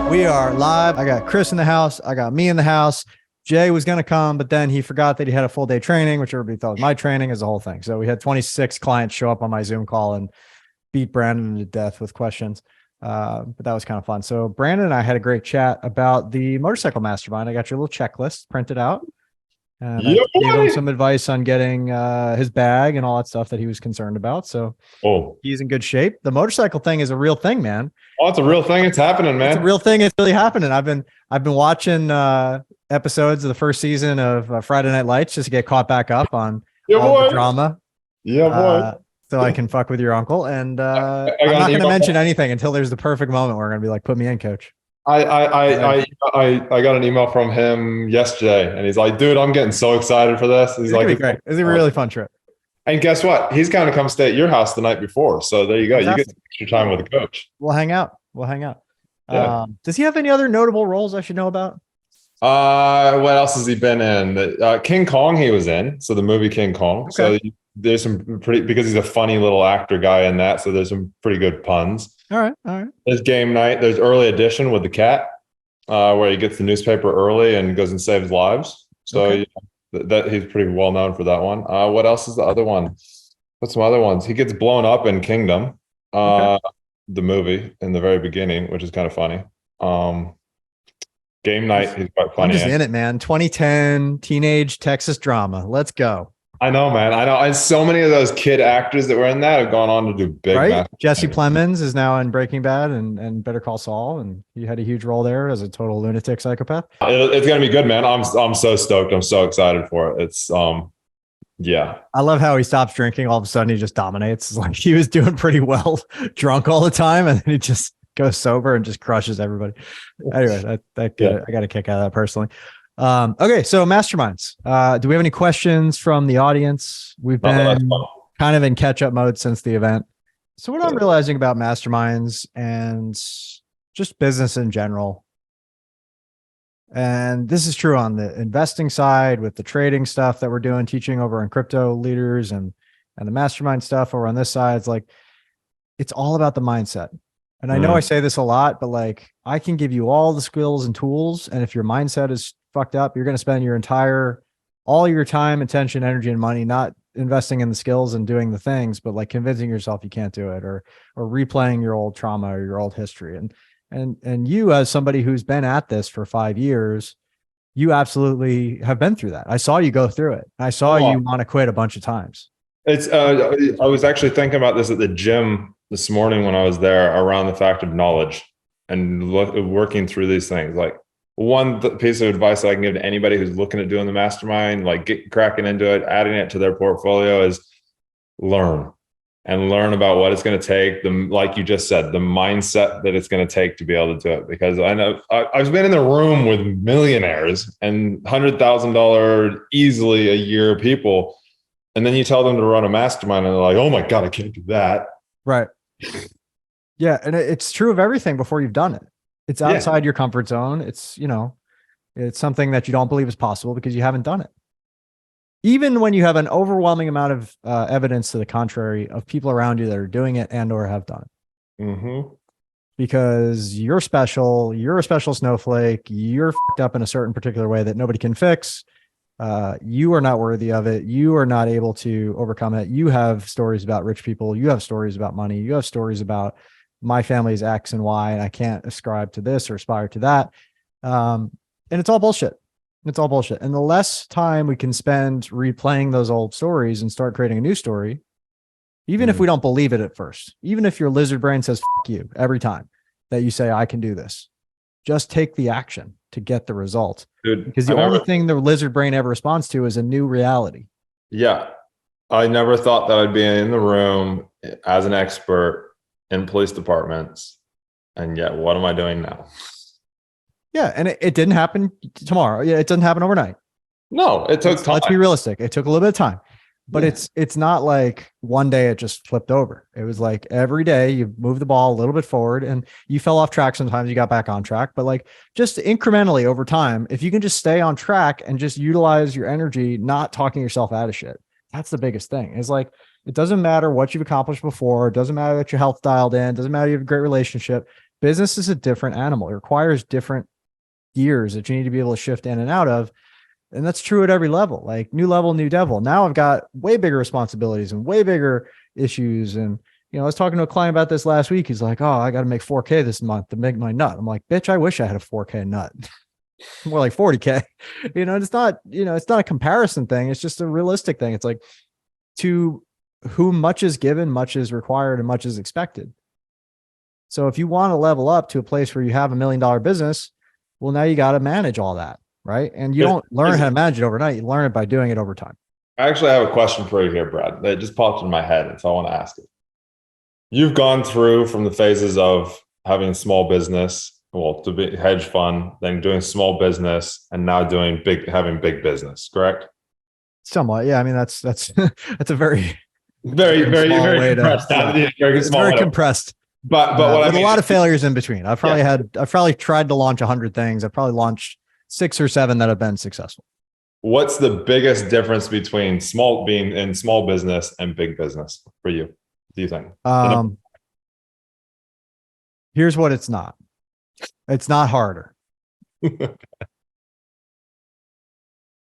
We are live. I got Chris in the house. I got me in the house. Jay was going to come, but then he forgot that he had a full day training, which everybody thought was my training is the whole thing. So we had 26 clients show up on my Zoom call and beat Brandon to death with questions. But that was kind of fun. So Brandon and I had a great chat about the Motorcycle Mastermind. I got your little checklist printed out. And I gave him some advice on getting his bag and all that stuff that he was concerned about. So he's in good shape. The motorcycle thing is a real thing, man. Oh, it's a real thing. It's happening, man. It's a real thing. It's really happening. I've been watching episodes of the first season of Friday Night Lights just to get caught back up on all the drama. Yeah, boy. So I can fuck with your uncle. And I'm not going to mention anything until there's the perfect moment where we're going to be like, put me in, coach. I got an email from him yesterday, and he's like, "Dude, I'm getting so excited for this." He's like, "It's great. It's a really fun trip." And guess what? He's going to come stay at your house the night before. So there you go. Fantastic. You get extra time with the coach. We'll hang out. Yeah. Does he have any other notable roles I should know about? What else has he been in? King Kong, he was in. So the movie King Kong. Okay. So there's some pretty, because he's a funny little actor guy in that. So there's some pretty good puns. All right. There's Game Night. There's Early Edition with the cat, where he gets the newspaper early and goes and saves lives. So okay. that he's pretty well known for that one. What else is the other one? What's some other ones? He gets blown up in Kingdom, the movie in the very beginning, which is kind of funny. Game Night, he's quite funny. I'm just in it, man. 2010 teenage Texas drama. Let's go. I know, man. I know. And so many of those kid actors that were in that have gone on to do big. Right. Jesse Plemons is now in Breaking Bad and Better Call Saul, and he had a huge role there as a total lunatic psychopath. It's gonna be good, man. I'm so stoked. I'm so excited for it. It's yeah. I love how he stops drinking. All of a sudden, he just dominates. It's like he was doing pretty well, drunk all the time, and then he just goes sober and just crushes everybody. Anyway, I got a kick out of that personally. Okay, so masterminds. Do we have any questions from the audience? We've been kind of in catch-up mode since the event. So what I'm realizing about masterminds and just business in general, and this is true on the investing side with the trading stuff that we're doing, teaching over on crypto leaders and the mastermind stuff over on this side, it's like, it's all about the mindset. And I know I say this a lot, but like I can give you all the skills and tools. And if your mindset is fucked up, you're going to spend all your time, attention, energy, and money, not investing in the skills and doing the things, but like convincing yourself you can't do it or replaying your old trauma or your old history. And you, as somebody who's been at this for 5 years, you absolutely have been through that. I saw you go through it. I saw you want to quit a bunch of times. It's, I was actually thinking about this at the gym this morning when I was there around the fact of knowledge and working through these things. Like one piece of advice that I can give to anybody who's looking at doing the mastermind, like get cracking into it, adding it to their portfolio, is learn about what it's going to take. Like you just said, the mindset that it's going to take to be able to do it. Because I know I've been in the room with millionaires and $100,000 easily a year people. And then you tell them to run a mastermind and they're like, oh my God, I can't do that. Right. Yeah. And it's true of everything before you've done it. It's outside your comfort zone. It's, it's something that you don't believe is possible because you haven't done it. Even when you have an overwhelming amount of evidence to the contrary of people around you that are doing it and or have done it. Mm-hmm. Because you're special, you're a special snowflake, you're fucked up in a certain particular way that nobody can fix. You are not worthy of it. You are not able to overcome it. You have stories about rich people. You have stories about money. You have stories about my family's X and Y, and I can't ascribe to this or aspire to that. And it's all bullshit. It's all bullshit. And the less time we can spend replaying those old stories and start creating a new story, even if we don't believe it at first, even if your lizard brain says, fuck you, every time that you say, I can do this, just take the action to get the result. Dude, because the only thing the lizard brain ever responds to is a new reality. Yeah. I never thought that I'd be in the room as an expert in police departments. And yet, what am I doing now? Yeah. And it didn't happen tomorrow. Yeah. It doesn't happen overnight. No, it took time. Let's be realistic. It took a little bit of time. But it's not like one day it just flipped over. It was like every day you moved the ball a little bit forward and you fell off track. Sometimes you got back on track, but like just incrementally over time, if you can just stay on track and just utilize your energy, not talking yourself out of shit. That's the biggest thing. It's like, it doesn't matter what you've accomplished before. It doesn't matter that your health dialed in. It doesn't matter you have a great relationship. Business is a different animal. It requires different gears that you need to be able to shift in and out of. And that's true at every level, like new level, new devil. Now I've got way bigger responsibilities and way bigger issues. And, I was talking to a client about this last week. He's like, oh, I got to make 4K this month to make my nut. I'm like, bitch, I wish I had a 4K nut. More like 40K. It's not, it's not a comparison thing. It's just a realistic thing. It's like, to whom much is given, much is required, and much is expected. So if you want to level up to a place where you have $1 million business, well, now you got to manage all that, right? And you don't learn how to manage it overnight. You learn it by doing it over time. I actually have a question for you here, Brad, that just popped in my head, and so I want to ask it. You've gone through from the phases of having small business, to be hedge fund, then doing small business, and now having big business, correct? Somewhat, yeah. I mean, that's that's a very compressed. It's very compressed. But with a lot of failures in between. I've probably tried to launch 100 things. I've probably launched 6 or 7 that have been successful. What's the biggest difference between being in small business and big business for you? Do you think? Here's what it's not. It's not harder. I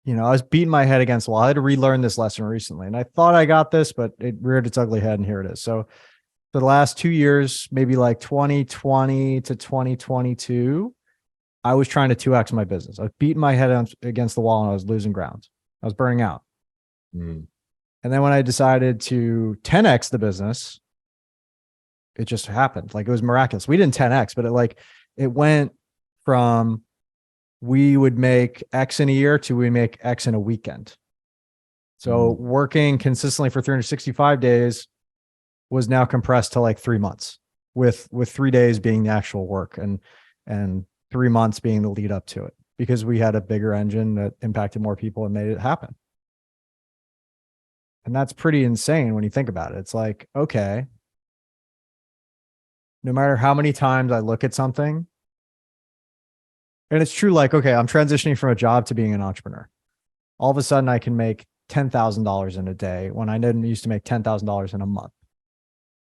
was beating my head against the wall. I had to relearn this lesson recently, and I thought I got this, but it reared its ugly head, and here it is. So for the last 2 years, maybe like 2020 to 2022, I was trying to 2X my business. I was beating my head against the wall, and I was losing ground. I was burning out. And then when I decided to 10X the business, it just happened. Like, it was miraculous. We didn't 10X, but it went from we would make X in a year to we make X in a weekend. So working consistently for 365 days was now compressed to like 3 months, with 3 days being the actual work and 3 months being the lead up to it, because we had a bigger engine that impacted more people and made it happen. And that's pretty insane when you think about it. It's like, okay, no matter how many times I look at something, and it's true, like, okay, I'm transitioning from a job to being an entrepreneur. All of a sudden I can make $10,000 in a day when I didn't used to make $10,000 in a month.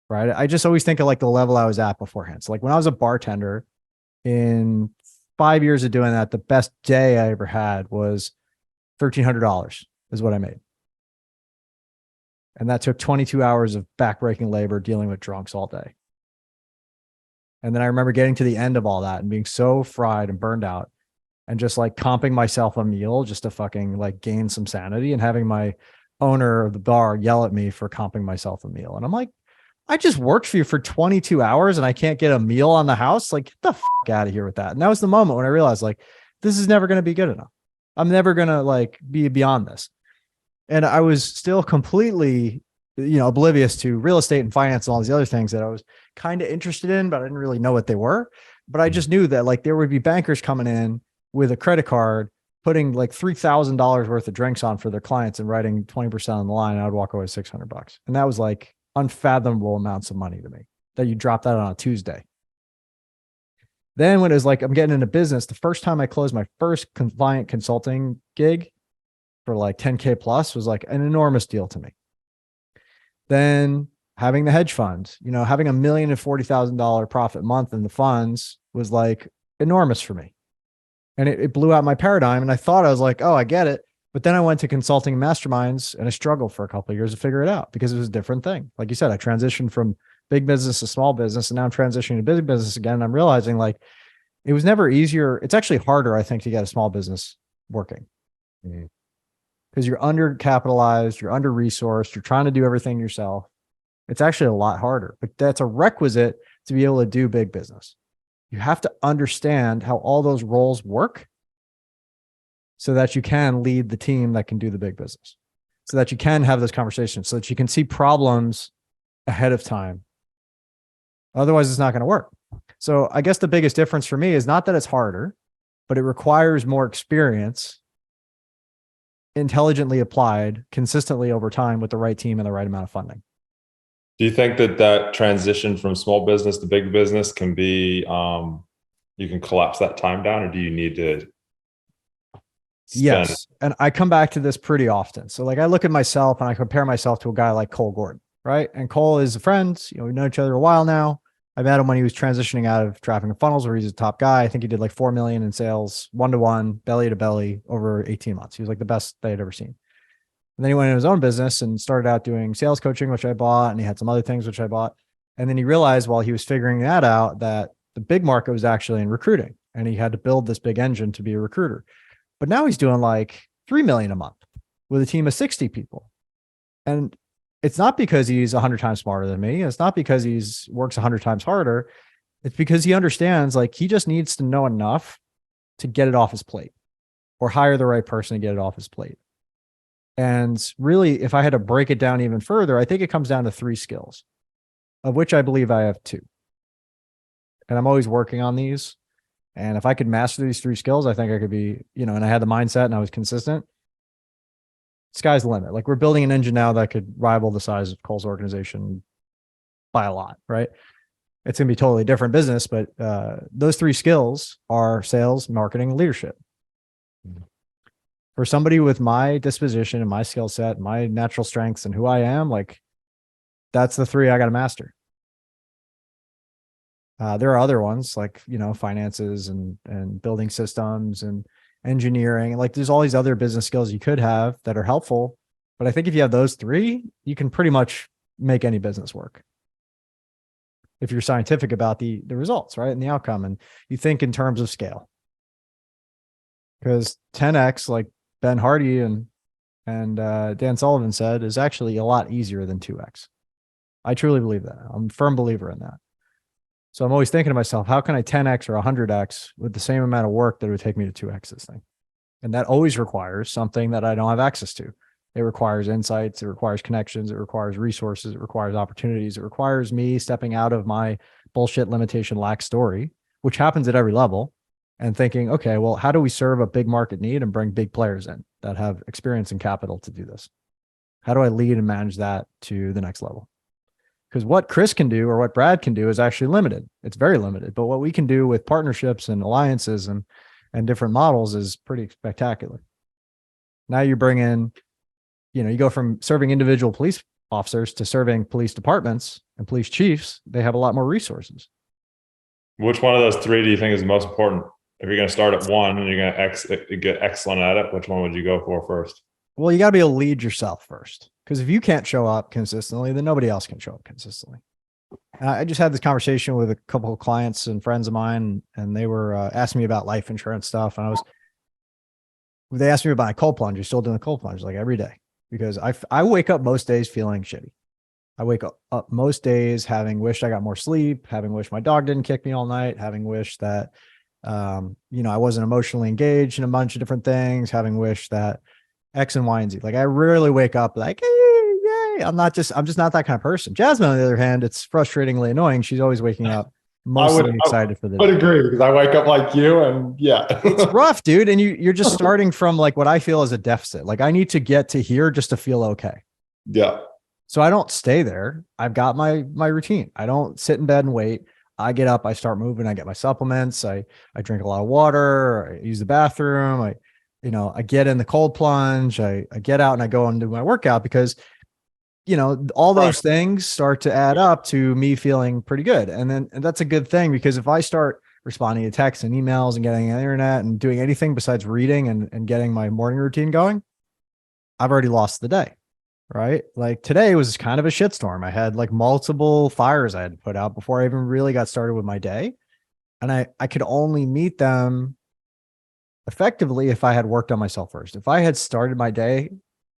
Right. I just always think of like the level I was at beforehand. So like when I was a bartender, in 5 years of doing that, the best day I ever had was $1,300 is what I made. And that took 22 hours of backbreaking labor dealing with drunks all day. And then I remember getting to the end of all that and being so fried and burned out, and just like comping myself a meal just to fucking like gain some sanity, and having my owner of the bar yell at me for comping myself a meal. And I'm like, I just worked for you for 22 hours and I can't get a meal on the house. Like, get the fuck out of here with that. And that was the moment when I realized, like, this is never going to be good enough. I'm never going to like be beyond this. And I was still completely, oblivious to real estate and finance and all these other things that I was kind of interested in, but I didn't really know what they were. But I just knew that like there would be bankers coming in with a credit card, putting like $3,000 worth of drinks on for their clients and writing 20% on the line. And I would walk away with $600. And that was like unfathomable amounts of money to me, that you drop that on a Tuesday. Then when it was like, I'm getting into business, the first time I closed my first client consulting gig for like 10K plus was like an enormous deal to me. Then having the hedge fund, having $1,040,000 profit month in the funds was like enormous for me. And it blew out my paradigm. And I thought, I was like, oh, I get it. But then I went to consulting masterminds, and I struggled for a couple of years to figure it out, because it was a different thing. Like you said, I transitioned from big business to small business, and now I'm transitioning to big business again. And I'm realizing like it was never easier. It's actually harder, I think, to get a small business working, because you're undercapitalized, you're under resourced, you're trying to do everything yourself. It's actually a lot harder, but that's a requisite to be able to do big business. You have to understand how all those roles work, so that you can lead the team that can do the big business, so that you can have those conversations, so that you can see problems ahead of time. Otherwise, it's not going to work. So I guess the biggest difference for me is not that it's harder, but it requires more experience, intelligently applied, consistently over time with the right team and the right amount of funding. Do you think that transition from small business to big business can be, you can collapse that time down, or do you need to? Yes. And I come back to this pretty often. So like I look at myself and I compare myself to a guy like Cole Gordon, right? And Cole is a friend, we know each other a while now. I met him when he was transitioning out of traffic and funnels, where he's a top guy. I think he did like 4 million in sales, one-to-one, belly to belly over 18 months. He was like the best they had ever seen. And then he went into his own business and started out doing sales coaching, which I bought. And he had some other things, which I bought. And then he realized while he was figuring that out, that the big market was actually in recruiting. And he had to build this big engine to be a recruiter. But now he's doing like 3 million a month with a team of 60 people. And it's not because he's 100 times smarter than me. It's not because he's works 100 times harder. It's because he understands like he just needs to know enough to get it off his plate or hire the right person to get it off his plate. And really, if I had to break it down even further, I think it comes down to 3 skills, of which I believe I have 2. And I'm always working on these. And if I could master these 3 skills, I think I could be, and I had the mindset and I was consistent. Sky's the limit. Like we're building an engine now that could rival the size of Cole's organization by a lot, right? It's going to be totally different business, but those 3 skills are sales, marketing, and leadership. For somebody with my disposition and my skill set, my natural strengths and who I am, like that's the 3 I got to master. There are other ones like, finances and building systems and engineering. Like there's all these other business skills you could have that are helpful. But I think if you have those 3, you can pretty much make any business work. If you're scientific about the results, right? And the outcome, and you think in terms of scale. Because 10X, like Ben Hardy and Dan Sullivan said, is actually a lot easier than 2X. I truly believe that. I'm a firm believer in that. So I'm always thinking to myself, how can I 10X or 100X with the same amount of work that it would take me to 2X this thing? And that always requires something that I don't have access to. It requires insights. It requires connections. It requires resources. It requires opportunities. It requires me stepping out of my bullshit limitation lack story, which happens at every level, and thinking, okay, well, how do we serve a big market need and bring big players in that have experience and capital to do this? How do I lead and manage that to the next level? Because what Chris can do or what Brad can do is actually limited. It's very limited. But what we can do with partnerships and alliances and different models is pretty spectacular. Now you bring in, you go from serving individual police officers to serving police departments and police chiefs. They have a lot more resources. Which one of those 3 do you think is the most important? If you're going to start at one and you're going to get excellent at it, which one would you go for first? Well, you got to be able to lead yourself first. Because if you can't show up consistently, then nobody else can show up consistently. I just had this conversation with a couple of clients and friends of mine, and they were asking me about life insurance stuff. And they asked me about my cold plunge. You're still doing the cold plunge like every day, because I wake up most days feeling shitty. I wake up most days having wished I got more sleep, having wished my dog didn't kick me all night, having wished that, I wasn't emotionally engaged in a bunch of different things, having wished that X and Y and Z. Like I rarely wake up like, hey, yay. I'm just not that kind of person. Jasmine, on the other hand, it's frustratingly annoying. She's always waking up mostly excited for the day. I would agree, because I wake up like you, and yeah. It's rough, dude. And you're just starting from like what I feel is a deficit. Like I need to get to here just to feel okay. Yeah. So I don't stay there. I've got my routine. I don't sit in bed and wait. I get up, I start moving, I get my supplements, I drink a lot of water, I use the bathroom, I get in the cold plunge, I get out and I go and do my workout, because, all those things start to add up to me feeling pretty good. And that's a good thing, because if I start responding to texts and emails and getting on the internet and doing anything besides reading and getting my morning routine going, I've already lost the day, right? Like today was kind of a shitstorm. I had like multiple fires I had to put out before I even really got started with my day. And I could only meet them effectively if I had worked on myself first. If I had started my day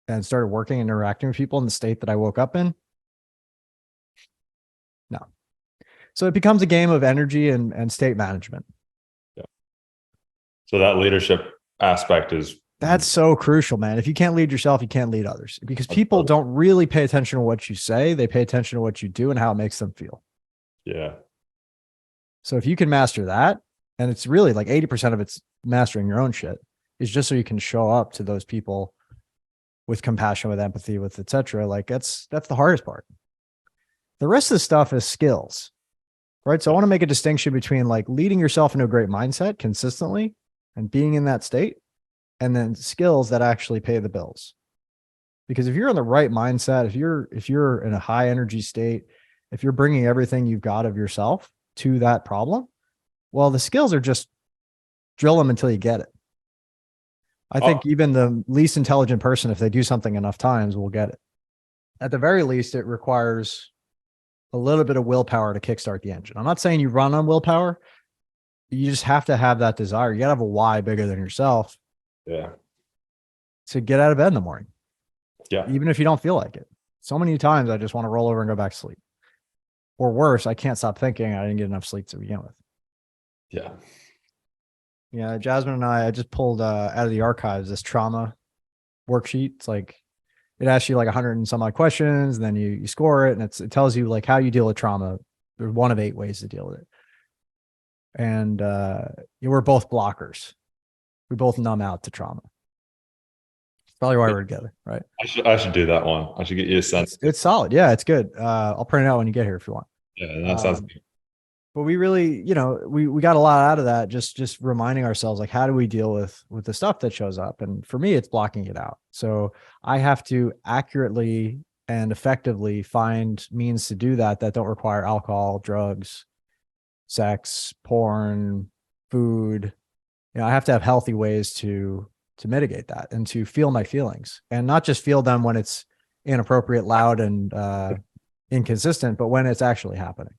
and started working and interacting with people in the state that I woke up in, no. So it becomes a game of energy and state management. Yeah. So that leadership aspect that's so crucial, man. If you can't lead yourself, you can't lead others, because people don't really pay attention to what you say. They pay attention to what you do and how it makes them feel. Yeah. So if you can master that, and it's really like 80% of it's mastering your own shit, is just so you can show up to those people with compassion, with empathy, with et cetera. Like that's the hardest part. The rest of the stuff is skills, right? So I want to make a distinction between like leading yourself into a great mindset consistently and being in that state, and then skills that actually pay the bills. Because if you're in the right mindset, if you're in a high energy state, if you're bringing everything you've got of yourself to that problem, well, the skills are just drill them until you get it. I think even the least intelligent person, if they do something enough times, will get it. At the very least, it requires a little bit of willpower to kickstart the engine. I'm not saying you run on willpower. You just have to have that desire. You gotta have a why bigger than yourself. Yeah. To get out of bed in the morning. Yeah. Even if you don't feel like it. So many times I just want to roll over and go back to sleep. Or worse, I can't stop thinking I didn't get enough sleep to begin with. Yeah. Yeah. Jasmine and I just pulled out of the archives this trauma worksheet. It's like, it asks you like 100 and some odd questions, and then you score it, and it tells you like how you deal with trauma. There's one of 8 ways to deal with it. And we're both blockers. We both numb out to trauma. Probably why we're together, right? I should do that one. I should get you a sense. It's solid. Yeah, it's good. I'll print it out when you get here if you want. Yeah, that sounds good. But we really, we got a lot out of that. Just reminding ourselves, like, how do we deal with the stuff that shows up? And for me, it's blocking it out. So I have to accurately and effectively find means to do that don't require alcohol, drugs, sex, porn, food. I have to have healthy ways to mitigate that and to feel my feelings, and not just feel them when it's inappropriate, loud, and inconsistent, but when it's actually happening.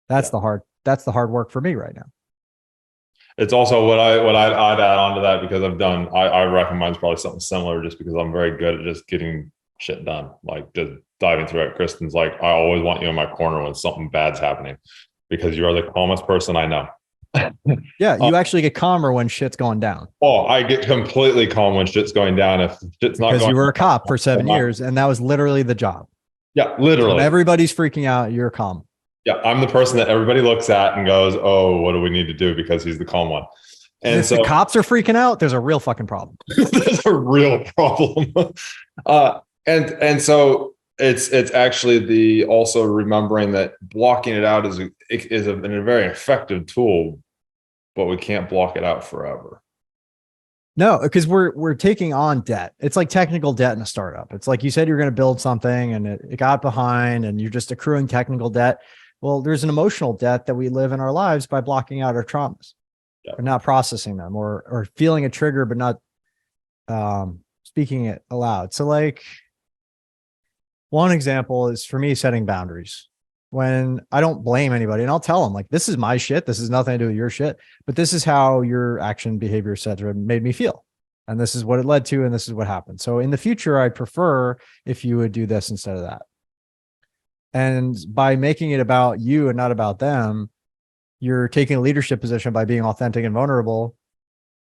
That's the hard work for me right now. It's also what I'd add on to that, because I reckon mine's probably something similar, just because I'm very good at just getting shit done. Like just diving through it. Kristen's like, I always want you in my corner when something bad's happening, because you are the calmest person I know. Yeah, you actually get calmer when shit's going down. Oh, I get completely calm when shit's going down. If shit's not, because you were a cop for 7 years, and that was literally the job. Yeah, literally. When everybody's freaking out, you're calm. Yeah, I'm the person that everybody looks at and goes, "Oh, what do we need to do?" Because he's the calm one. And if the cops are freaking out, there's a real fucking problem. There's a real problem. And so it's actually also remembering that blocking it out is a very effective tool, but we can't block it out forever. No, because we're taking on debt. It's like technical debt in a startup. It's like you said you're going to build something, and it got behind, and you're just accruing technical debt. Well, there's an emotional debt that we live in our lives by blocking out our traumas, or not processing them, or feeling a trigger but not speaking it aloud. So, like, one example is for me setting boundaries. When I don't blame anybody, and I'll tell them, like, this is my shit. This has nothing to do with your shit, but this is how your action, behavior, etc. made me feel. And this is what it led to. And this is what happened. So in the future, I'd prefer if you would do this instead of that. And by making it about you and not about them, you're taking a leadership position by being authentic and vulnerable.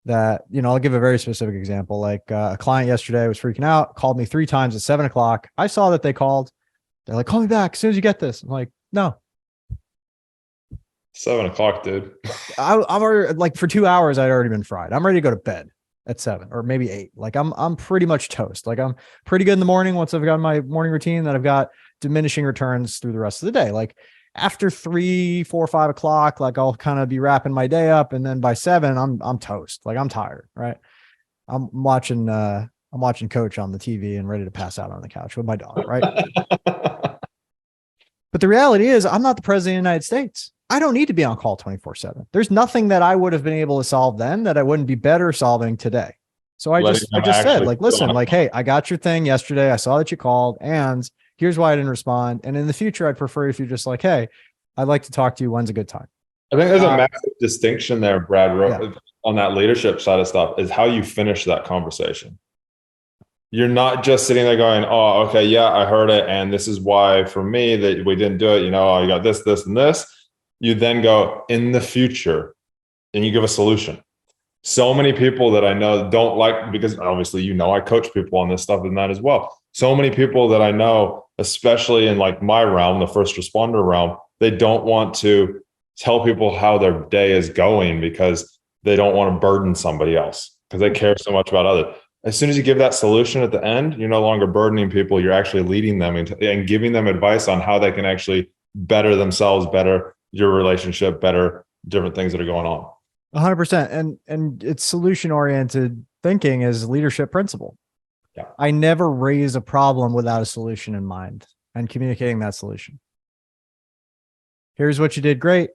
That, I'll give a very specific example. Like a client yesterday was freaking out, called me 3 times at 7 o'clock. I saw that they called. They're like, call me back as soon as you get this. I'm like, no. 7 o'clock, dude. I'm already, like, for 2 hours, I'd already been fried. I'm ready to go to bed at 7 or maybe 8. Like I'm pretty much toast. Like I'm pretty good in the morning. Once I've got my morning routine, that I've got diminishing returns through the rest of the day. Like after 3, 4, 5 o'clock, like I'll kind of be wrapping my day up. And then by 7, I'm toast. Like I'm tired. Right. I'm watching Coach on the TV and ready to pass out on the couch with my dog. Right. But the reality is, I'm not the president of the United States. I don't need to be on call 24/7. There's nothing that I would have been able to solve then that I wouldn't be better solving today. So I just said, like, listen, like, hey, I got your thing yesterday. I saw that you called, and here's why I didn't respond. And in the future, I'd prefer if you're just like, hey, I'd like to talk to you. When's a good time? I think there's a massive distinction there, Brad, on that leadership side of stuff, is how you finish that conversation. You're not just sitting there going, oh, okay, yeah, I heard it. And this is why for me that we didn't do it. You got this, this, and this. You then go in the future and you give a solution. So many people that I know don't like, because obviously, I coach people on this stuff and that as well. So many people that I know, especially in like my realm, the first responder realm, they don't want to tell people how their day is going because they don't want to burden somebody else because they care so much about others. As soon as you give that solution at the end, you're no longer burdening people. You're actually leading them and giving them advice on how they can actually better themselves, better your relationship, better different things that are going on. 100%. And it's solution-oriented thinking is leadership principle. Yeah. I never raise a problem without a solution in mind. and communicating that solution. Here's what you did great.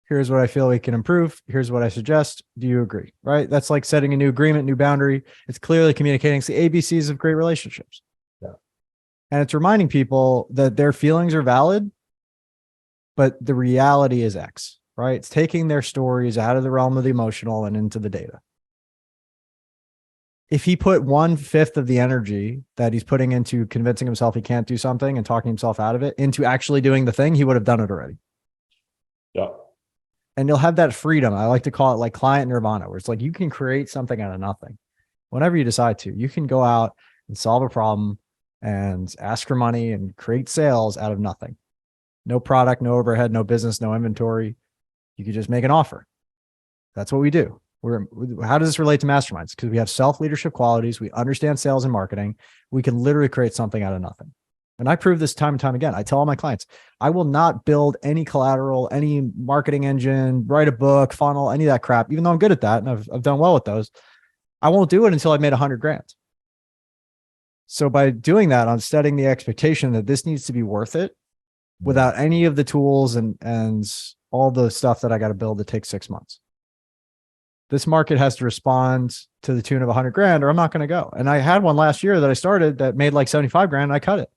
Here's what I feel we can improve. Here's what I suggest. Do you agree? Right? That's like setting a new agreement, new boundary. It's clearly communicating. It's the ABCs of great relationships. Yeah. And it's reminding people that their feelings are valid, but the reality is X, right? It's taking their stories out of the realm of the emotional and into the data. If he put 1/5 of the energy that he's putting into convincing himself he can't do something and talking himself out of it into actually doing the thing, he would have done it already. Yeah. And you'll have that freedom. I like to call it like client nirvana, where it's like you can create something out of nothing. Whenever you decide to, you can go out and solve a problem and ask for money and create sales out of nothing. No product, no overhead, no business, no inventory. You could just make an offer. That's what we do. How does this relate to masterminds? Because we have self-leadership qualities. We understand sales and marketing. We can literally create something out of nothing. And I prove this time and time again. I tell all my clients, I will not build any collateral, any marketing engine, write a book, funnel, any of that crap, even though I'm good at that. And I've done well with those. I won't do it until I've made 100 grand. So by doing that, I'm setting the expectation that this needs to be worth it without any of the tools and all the stuff that I got to build that takes 6 months. This market has to respond to the tune of 100 grand or I'm not going to go. And I had one last year that I started that made like 75 grand. And I cut it.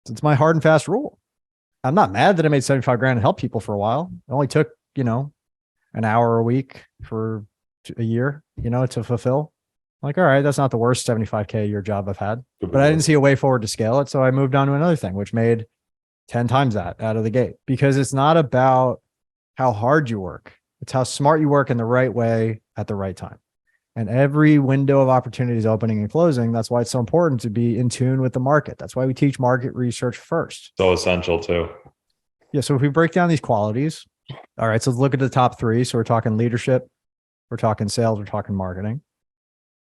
It's my hard and fast rule. I'm not mad that I made 75 grand and helped people for a while. It only took, an hour a week for a year, to fulfill. Like, all right, that's not the worst 75K a year job I've had, but I didn't see a way forward to scale it. So I moved on to another thing, which made 10 times that out of the gate, because it's not about how hard you work. It's how smart you work in the right way at the right time. And every window of opportunity is opening and closing. That's why it's so important to be in tune with the market. That's why we teach market research first. So essential too. Yeah. So if we break down these qualities, all right, so let's look at the top three. So we're talking leadership, we're talking sales, we're talking marketing.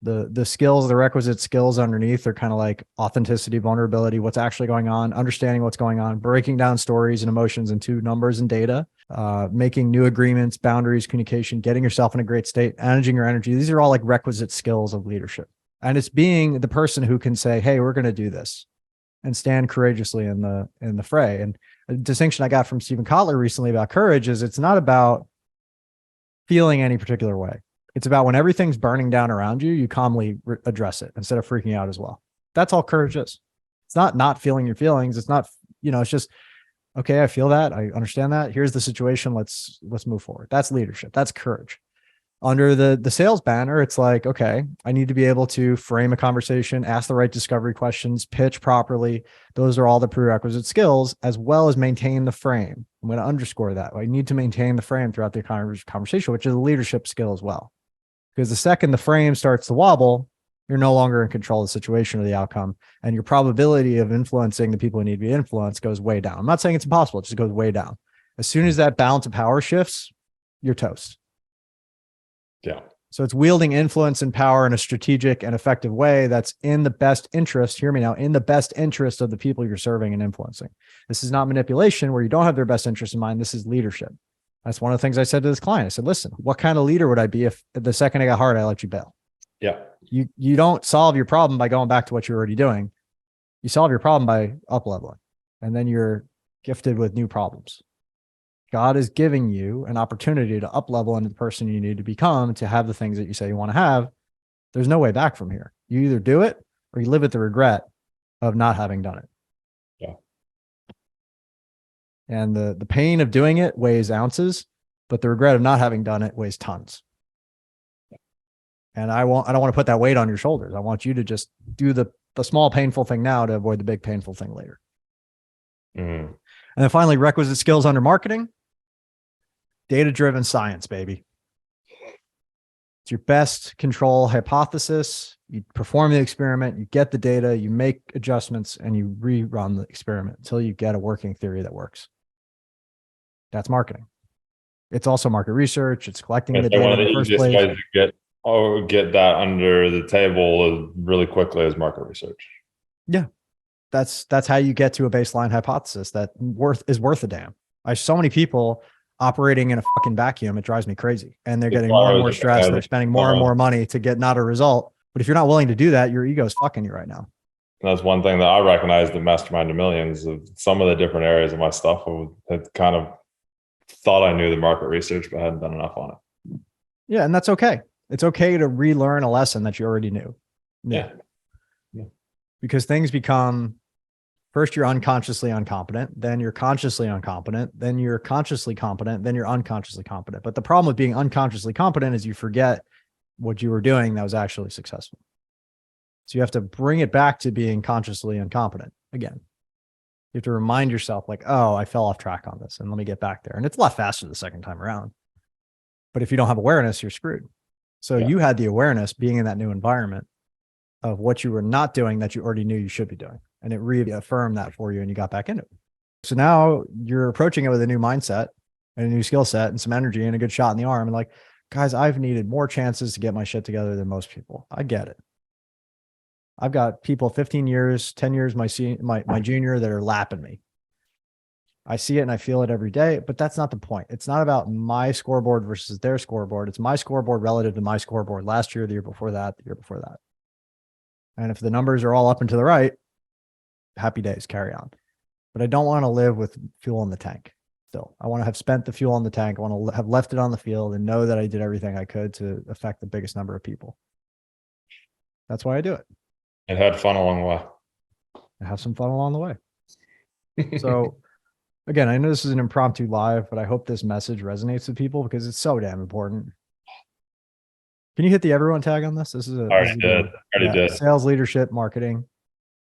The skills, the requisite skills underneath are kind of like authenticity, vulnerability, what's actually going on, understanding what's going on, breaking down stories and emotions into numbers and data, making new agreements, boundaries, communication, getting yourself in a great state, managing your energy. These are all like requisite skills of leadership. And it's being the person who can say, hey, we're going to do this and stand courageously in the fray. And a distinction I got from Stephen Kotler recently about courage is it's not about feeling any particular way. It's about when everything's burning down around you, you calmly address it instead of freaking out as well. That's all courage is. It's not feeling your feelings. It's not, it's just, okay, I feel that. I understand that. Here's the situation. Let's move forward. That's leadership. That's courage. Under the sales banner, it's like, okay, I need to be able to frame a conversation, ask the right discovery questions, pitch properly. Those are all the prerequisite skills, as well as maintain the frame. I'm going to underscore that. I need to maintain the frame throughout the conversation, which is a leadership skill as well. Because the second the frame starts to wobble, you're no longer in control of the situation or the outcome. And your probability of influencing the people who need to be influenced goes way down. I'm not saying it's impossible. It just goes way down. As soon as that balance of power shifts, you're toast. Yeah. So it's wielding influence and power in a strategic and effective way that's in the best interest, hear me now, in the best interest of the people you're serving and influencing. This is not manipulation where you don't have their best interest in mind. This is leadership. That's one of the things I said to this client. I said, listen, what kind of leader would I be if the second I got hard, I let you bail? Yeah. You don't solve your problem by going back to what you're already doing. You solve your problem by up leveling, and then you're gifted with new problems. God is giving you an opportunity to up level into the person you need to become to have the things that you say you want to have. There's no way back from here. You either do it or you live with the regret of not having done it. Yeah. And the pain of doing it weighs ounces, but the regret of not having done it weighs tons. And I don't want to put that weight on your shoulders. I want you to just do the small painful thing now to avoid the big painful thing later. Mm. And then finally, requisite skills under marketing. Data-driven science, baby. It's your best control hypothesis. You perform the experiment, you get the data, you make adjustments, and you rerun the experiment until you get a working theory that works. That's marketing. It's also market research. It's collecting the data One of in the the first easiest place. ways to get that under the table really quickly is market research. Yeah. That's how you get to a baseline hypothesis that is worth a damn. I have so many people operating in a fucking vacuum. It drives me crazy. And they're getting more and more stressed. They're spending more and more money to get not a result. But if you're not willing to do that, your ego is fucking you right now. And that's one thing that I recognized in Mastermind to Millions, of some of the different areas of my stuff. I had kind of thought I knew the market research, but hadn't done enough on it. Yeah. And that's okay. It's okay to relearn a lesson that you already knew. Yeah. Because things become, first you're unconsciously incompetent, then you're consciously incompetent, then you're consciously competent, then you're unconsciously competent. But the problem with being unconsciously competent is you forget what you were doing that was actually successful. So you have to bring it back to being consciously incompetent again. You have to remind yourself like, oh, I fell off track on this and let me get back there. And it's a lot faster the second time around. But if you don't have awareness, you're screwed. So you had the awareness being in that new environment of what you were not doing that you already knew you should be doing. And it reaffirmed that for you and you got back into it. So now you're approaching it with a new mindset and a new skill set and some energy and a good shot in the arm. And like, guys, I've needed more chances to get my shit together than most people. I get it. I've got people 15 years, 10 years, my junior that are lapping me. I see it and I feel it every day, but that's not the point. It's not about my scoreboard versus their scoreboard. It's my scoreboard relative to my scoreboard last year, the year before that, the year before that. And if the numbers are all up and to the right, happy days, carry on. But I don't want to live with fuel in the tank still. I want to have spent the fuel in the tank. I want to have left it on the field and know that I did everything I could to affect the biggest number of people. That's why I do it. And had fun along the way. I have some fun along the way. So again, I know this is an impromptu live, but I hope this message resonates with people because it's so damn important. Can you hit the everyone tag on this? This is Already did. Sales, leadership, marketing.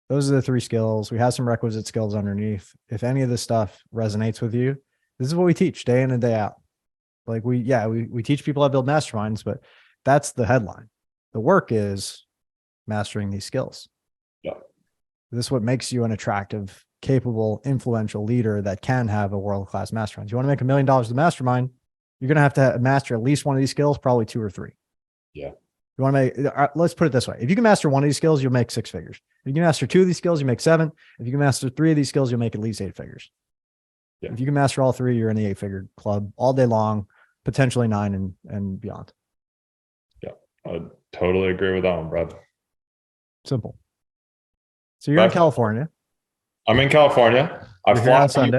Those are the 3 skills. We have some requisite skills underneath. If any of this stuff resonates with you, this is what we teach day in and day out. Like we teach people how to build masterminds, but that's the headline. The work is mastering these skills. Yeah. This is what makes you an attractive, capable, influential leader that can have a world-class mastermind. You want to make $1 million with the mastermind, you're going to have to master at least one of these skills, probably 2 or 3. Yeah. You want to make, let's put it this way. If you can master one of these skills, you'll make 6 figures. If you can master 2 of these skills, you make 7. If you can master 3 of these skills, you'll make at least 8 figures. Yeah. If you can master all 3, you're in the 8-figure club all day long, potentially 9 and beyond. Yeah. I totally agree with that one, Brad. Simple. So you're in California. I'm in California. I fly on Sunday.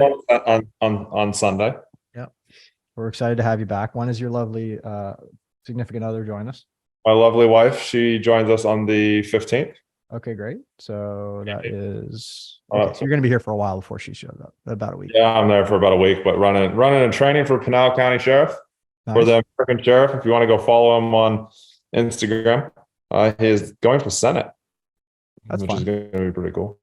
On Sunday. Yeah. We're excited to have you back. When is your lovely significant other join us? My lovely wife, she joins us on the 15th. Okay, great. So that is okay, so you're going to be here for a while before she shows up, about a week. Yeah, I'm there for about a week, but running and training for Pinal County Sheriff, for the American Sheriff. If you want to go follow him on Instagram, he is going for Senate. That's which fun. is going to be pretty cool.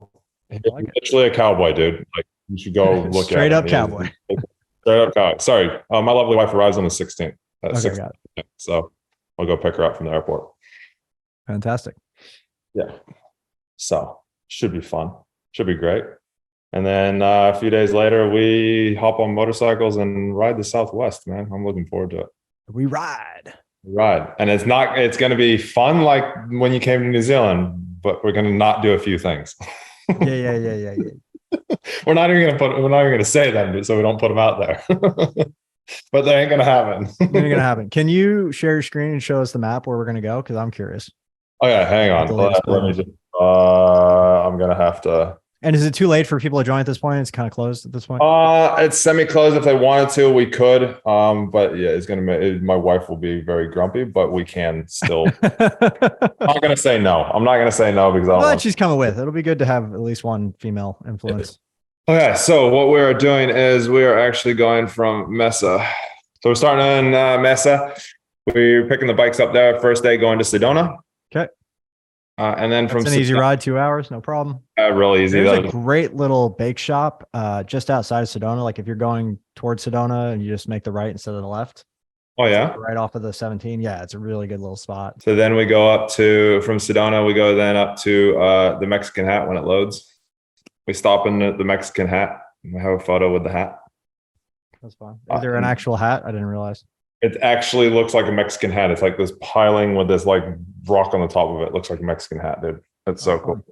He's like literally a cowboy, dude. Like you should go look straight at up cowboy. Straight up cowboy. Sorry, my lovely wife arrives on the 16th. Okay, got it. So I'll go pick her up from the airport. Fantastic. Yeah. So should be fun. Should be great. And then a few days later, we hop on motorcycles and ride the Southwest, man. I'm looking forward to it. We ride. And it's going to be fun like when you came to New Zealand, but we're going to not do a few things. Yeah. We're not even going to say them so we don't put them out there. But they ain't going to happen. Ain't going to happen. Can you share your screen and show us the map where we're going to go? Because I'm curious. Oh yeah, hang on. Let me just, I'm going to have to. And is it too late for people to join at this point? It's kind of closed at this point. It's semi-closed. If they wanted to, we could. But yeah, it's going to my wife will be very grumpy, but we can still. I'm not going to say no. I'm not going to say no because I don't know. She's coming with. It'll be good to have at least one female influence. Okay, so what we're doing is we are actually going from Mesa. So we're starting in Mesa. We're picking the bikes up there. First day going to Sedona. Okay. And then from an easy ride, 2 hours, no problem. Really easy. There's a great little bake shop just outside of Sedona. Like if you're going towards Sedona and you just make the right instead of the left. Oh yeah. Right off of the 17. Yeah, it's a really good little spot. So then we go from Sedona, we go then up to the Mexican Hat when it loads. We stop in the Mexican Hat. We have a photo with the hat. That's fine. Is there an actual hat? I didn't realize. It actually looks like a Mexican hat. It's like this piling with this like rock on the top of it. Looks like a Mexican hat, dude. That's so cool.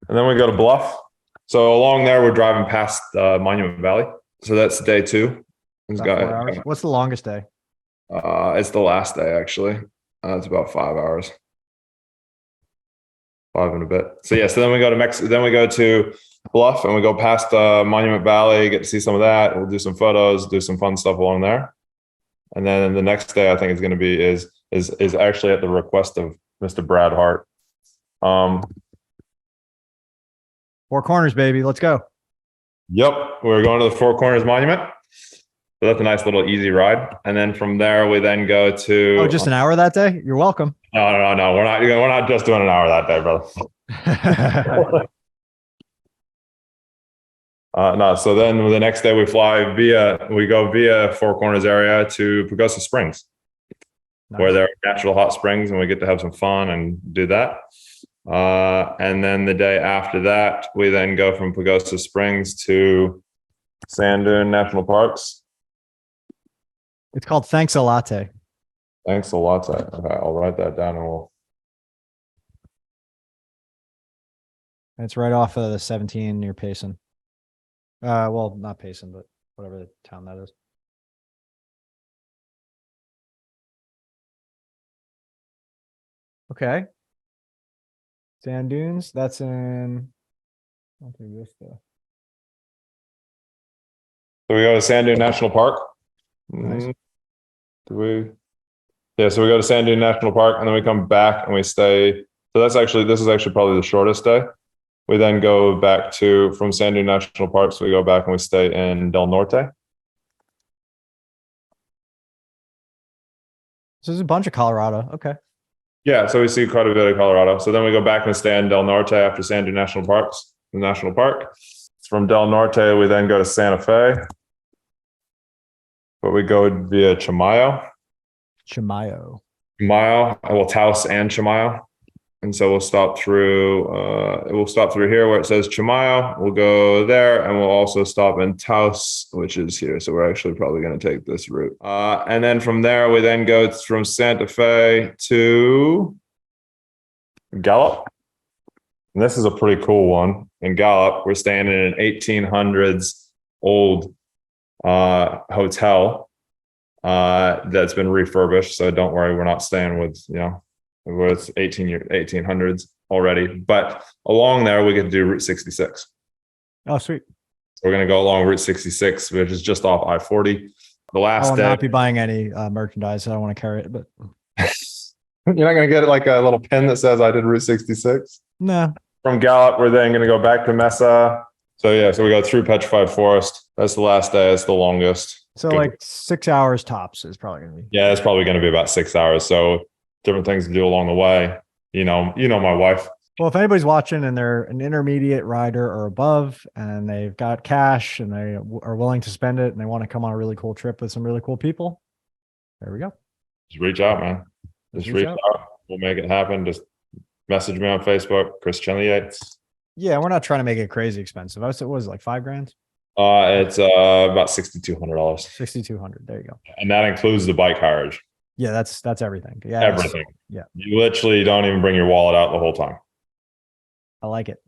And then we go to Bluff. So along there, we're driving past Monument Valley. So that's day 2. What's the longest day? It's the last day, actually. It's about 5 hours. 5 and a bit. So yeah, so then we go to then we go to Bluff and we go past Monument Valley, get to see some of that. We'll do some photos, do some fun stuff along there. And then the next day I think is going to be is actually at the request of Mr. Brad Hart. Four Corners, baby. Let's go. Yep. We're going to the Four Corners Monument. So that's a nice little easy ride. And then from there, we then go to. Oh, just an hour that day? You're welcome. No. We're not just doing an hour that day, brother. No. So then the next day we go via Four Corners area to Pagosa Springs, nice. Where there are natural hot springs and we get to have some fun and do that. And then the day after that, we then go from Pagosa Springs to Sand Dune National Parks. It's called Thanks a Latte. Thanks a lot. Okay, I'll write that down and we'll. It's right off of the 17 near Payson. Well, not Payson, but whatever the town that is. Okay. Sand Dunes, that's in. So we go to Sand Dune National Park. Nice. So we go to Sand Dune National Park and then we come back and we stay. So this is actually probably the shortest day. We then go back from Sand Dune National Park. So we go back and we stay in Del Norte. So there's a bunch of Colorado. Okay. Yeah. So we see quite a bit of Colorado. So then we go back and stay in Del Norte after Sand Dune National Park. From Del Norte, we then go to Santa Fe. But we go via Chimayo, Taos and Chimayo. And so we'll stop through here where it says Chimayo. We'll go there and we'll also stop in Taos, which is here. So we're actually probably going to take this route. And then from there, we then go from Santa Fe to Gallup. And this is a pretty cool one. In Gallup, we're staying in an 1800s old hotel that's been refurbished. So don't worry, we're not staying with, it's 1800s already. But along there, we get to do Route 66. Oh, sweet. So we're going to go along Route 66, which is just off I-40. The last I will day. not be buying any merchandise. I don't want to carry it, but You're not going to get like a little pin that says I did Route 66? no. From Gallup, we're then going to go back to Mesa. So we go through Petrified Forest. That's the last day. It's the longest. So like 6 hours tops is probably going to be. Yeah, it's probably going to be about 6 hours. So different things to do along the way. You know my wife. Well, if anybody's watching and they're an intermediate rider or above and they've got cash and they are willing to spend it and they want to come on a really cool trip with some really cool people, there we go. Just reach out, man. Just reach out. We'll make it happen. Just message me on Facebook, Chris Chandler-Yates. Yeah, we're not trying to make it crazy expensive. I was, it was like $5,000. It's about $6,200. $6,200. There you go. And that includes the bike carriage. Yeah, that's everything. Yeah, everything. Yeah. You literally don't even bring your wallet out the whole time. I like it.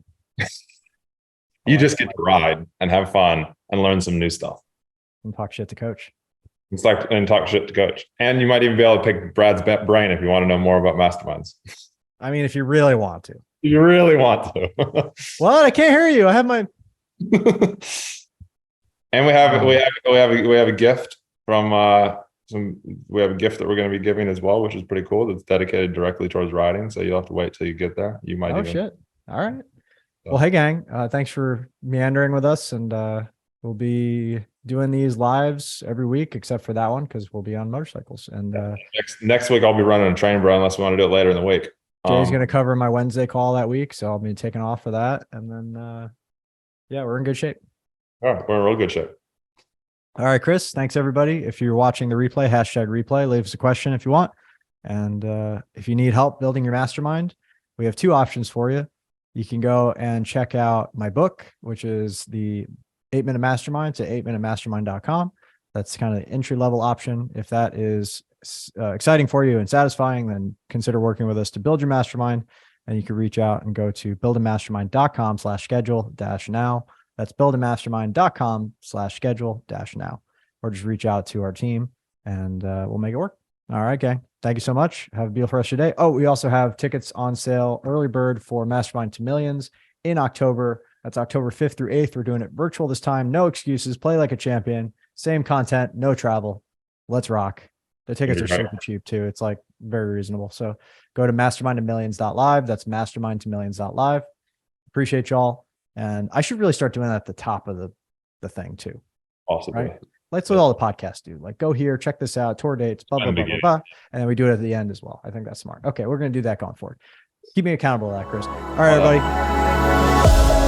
You just get to ride and have fun and learn some new stuff. And talk shit to coach. And talk shit to coach. And you might even be able to pick Brad's brain if you want to know more about masterminds. I mean, if you really want to. You really want to. What? I can't hear you. I have my. And we have a gift from we have a gift that we're going to be giving as well, which is pretty cool. That's dedicated directly towards riding. So you'll have to wait till you get there. You might. Oh shit! All right. Well, hey gang, thanks for meandering with us, and we'll be doing these lives every week except for that one because we'll be on motorcycles. And next week I'll be running a train, bro. Unless we want to do it later in the week. Jay's going to cover my Wednesday call that week, so I'll be taking off for that. And then, yeah, we're in good shape. All right, we're in real good shape. All right, Chris, thanks everybody. If you're watching the replay, #replay, leave us a question if you want. And if you need help building your mastermind, we have two options for you. You can go and check out my book, which is the 8-Minute Mastermind to 8minutemastermind.com. That's kind of the entry-level option. If that is exciting for you and satisfying, then consider working with us to build your mastermind. And you can reach out and go to buildamastermind.com/schedule-now. That's buildamastermind.com/schedule-now, or just reach out to our team and we'll make it work. All right, gang. Thank you so much. Have a beautiful rest of your day. Oh, we also have tickets on sale, early bird for Mastermind to Millions in October. That's October 5th through 8th. We're doing it virtual this time. No excuses. Play like a champion. Same content, no travel. Let's rock. The tickets are super cheap too. It's like very reasonable. So go to mastermindtomillions.live. That's mastermindtomillions.live. Appreciate y'all. And I should really start doing that at the top of the thing too. Possibly. Right? That's what all the podcasts do. Like, go here, check this out, tour dates, blah, blah, blah, blah, blah. And then we do it at the end as well. I think that's smart. Okay, we're going to do that going forward. Keep me accountable to that, Chris. All right, everybody.